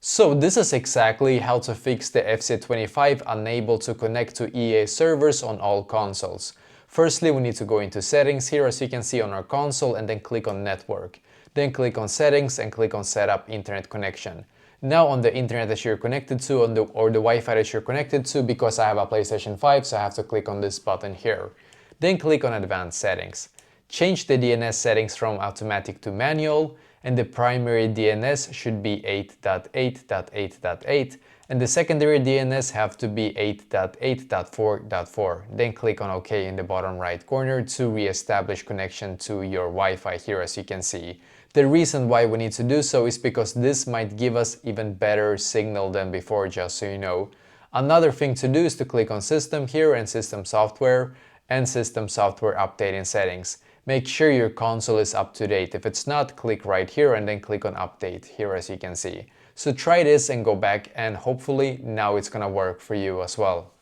So this is exactly how to fix the FC25 unable to connect to EA servers on all consoles. Firstly, we need to go into settings here as you can see on our console and then click on network. Then click on settings and click on setup internet connection. Now on the internet that you're connected to or the Wi-Fi that you're connected to, because I have a PlayStation 5 so I have to click on this button here. Then click on advanced settings. Change the DNS settings from automatic to manual, and the primary DNS should be 8.8.8.8 and the secondary DNS have to be 8.8.4.4. Then click on OK in the bottom right corner to re-establish connection to your Wi-Fi here as you can see. The reason why we need to do so is because this might give us even better signal than before, just so you know. Another thing to do is to click on System here and System Software and System Software Updating Settings. Make sure your console is up to date. If it's not, click right here and then click on Update here as you can see. So try this and go back and hopefully now it's gonna work for you as well.